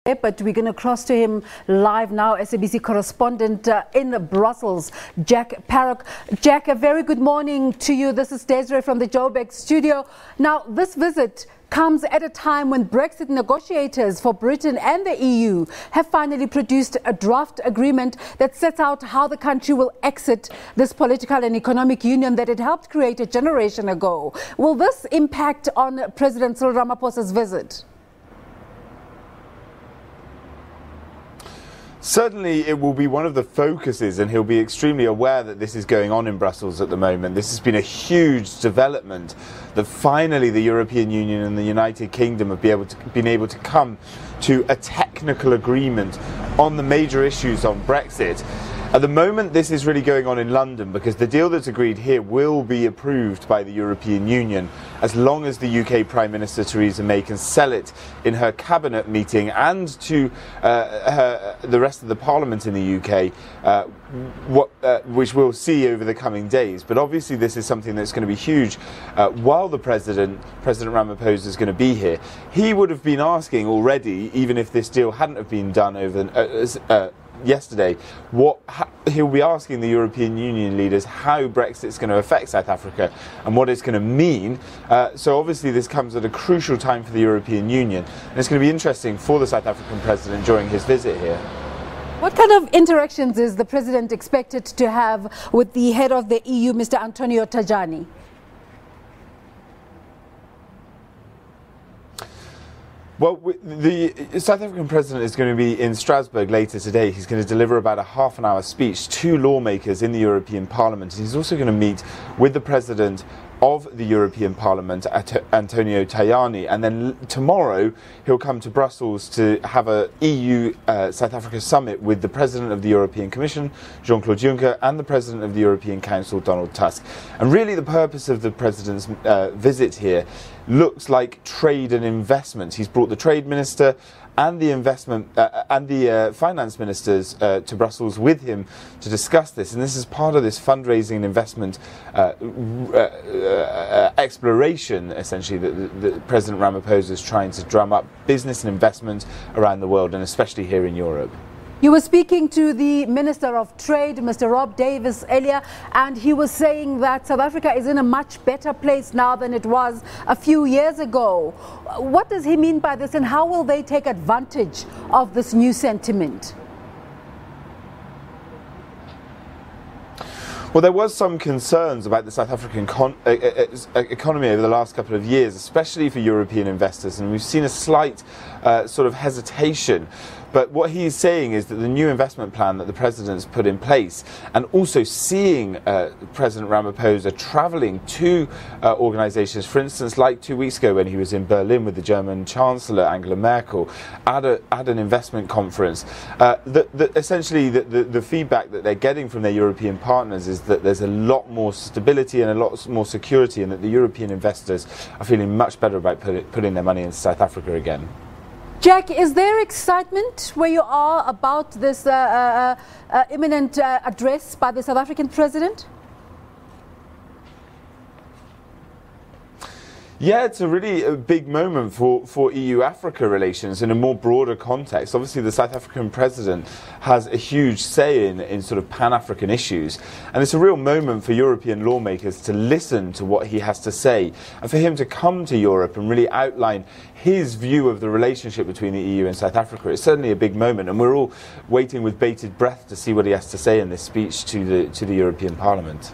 But we're going to cross to him live now, SABC correspondent in Brussels, Jack Parrock. Jack, a very good morning to you. This is Desiree from the Joburg studio. Now, this visit comes at a time when Brexit negotiators for Britain and the EU have finally produced a draft agreement that sets out how the country will exit this political and economic union that it helped create a generation ago. Will this impact on President Cyril Ramaphosa's visit? Certainly it will be one of the focuses, and he'll be extremely aware that this is going on in Brussels at the moment. This has been a huge development that finally the European Union and the United Kingdom have been able to come to a technical agreement on the major issues on Brexit. At the moment, this is really going on in London because the deal that's agreed here will be approved by the European Union as long as the UK Prime Minister Theresa May can sell it in her cabinet meeting and to the rest of the Parliament in the UK, which we'll see over the coming days. But obviously this is something that's going to be huge while the President Ramaphosa is going to be here. He would have been asking already, even if this deal hadn't have been done over yesterday, he'll be asking the European Union leaders how Brexit's going to affect South Africa and what it's going to mean. So obviously this comes at a crucial time for the European Union, and it's going to be interesting for the South African President during his visit here. What kind of interactions is the President expected to have with the head of the EU, Mr. Antonio Tajani? Well, the South African President is going to be in Strasbourg later today. He's going to deliver about a half-an-hour speech to lawmakers in the European Parliament. He's also going to meet with the President of the European Parliament, Antonio Tajani, and then tomorrow he'll come to Brussels to have a EU-South Africa summit with the President of the European Commission, Jean-Claude Juncker, and the President of the European Council, Donald Tusk. And really the purpose of the President's visit here looks like trade and investment. He's brought the Trade Minister and the investment and the finance ministers to Brussels with him to discuss this, and this is part of this fundraising and investment exploration, essentially, that President Ramaphosa is trying to drum up business and investment around the world, and especially here in Europe. You were speaking to the Minister of Trade, Mr. Rob Davis, earlier, and he was saying that South Africa is in a much better place now than it was a few years ago. What does he mean by this, and how will they take advantage of this new sentiment? Well, there was some concerns about the South African economy over the last couple of years, especially for European investors, and we've seen a slight sort of hesitation. But what he's saying is that the new investment plan that the President's put in place, and also seeing President Ramaphosa travelling to organisations, for instance, like 2 weeks ago when he was in Berlin with the German Chancellor, Angela Merkel, at an investment conference, essentially the feedback that they're getting from their European partners is that there's a lot more stability and a lot more security, and that the European investors are feeling much better about putting their money into South Africa again. Jack, is there excitement where you are about this imminent address by the South African President? Yeah, it's a really big moment for EU-Africa relations in a more broader context. Obviously, the South African President has a huge say in sort of Pan-African issues, and it's a real moment for European lawmakers to listen to what he has to say, and for him to come to Europe and really outline his view of the relationship between the EU and South Africa. It's certainly a big moment, and we're all waiting with bated breath to see what he has to say in this speech to the European Parliament.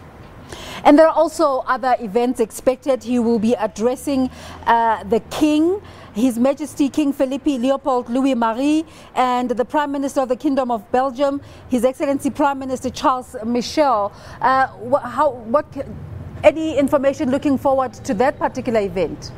And there are also other events expected. He will be addressing the King, His Majesty King Philippe Leopold Louis Marie, and the Prime Minister of the Kingdom of Belgium, His Excellency Prime Minister Charles Michel. Any information looking forward to that particular event?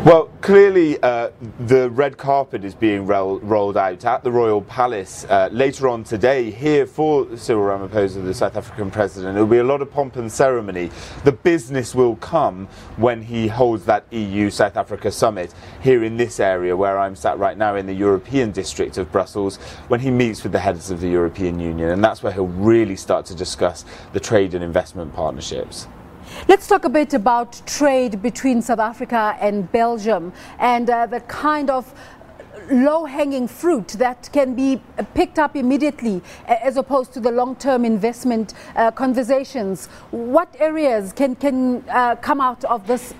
Well, clearly the red carpet is being rolled out at the Royal Palace later on today here for Cyril Ramaphosa, the South African President. There will be a lot of pomp and ceremony. The business will come when he holds that EU-South Africa summit here in this area where I'm sat right now in the European district of Brussels, when he meets with the heads of the European Union, and that's where he'll really start to discuss the trade and investment partnerships. Let's talk a bit about trade between South Africa and Belgium and the kind of low-hanging fruit that can be picked up immediately as opposed to the long-term investment conversations. What areas can come out of this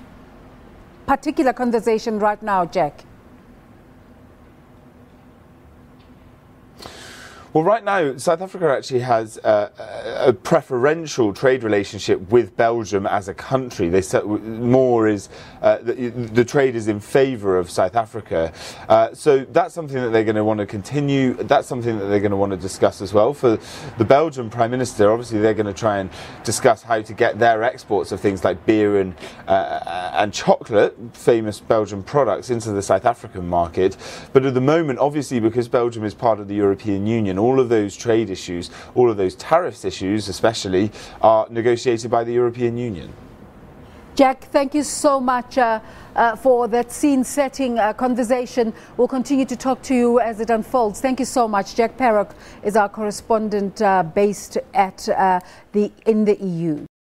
particular conversation right now, Jack? Well, right now, South Africa actually has a preferential trade relationship with Belgium as a country. They said more is the trade is in favour of South Africa. So that's something that they're going to want to continue. That's something that they're going to want to discuss as well. For the Belgian Prime Minister, obviously they're going to try and discuss how to get their exports of things like beer and chocolate, famous Belgian products, into the South African market. But at the moment, obviously, because Belgium is part of the European Union, all of those trade issues, all of those tariffs issues especially, are negotiated by the European Union. Jack, thank you so much for that scene-setting conversation. We'll continue to talk to you as it unfolds. Thank you so much. Jack Parrock is our correspondent based in the EU.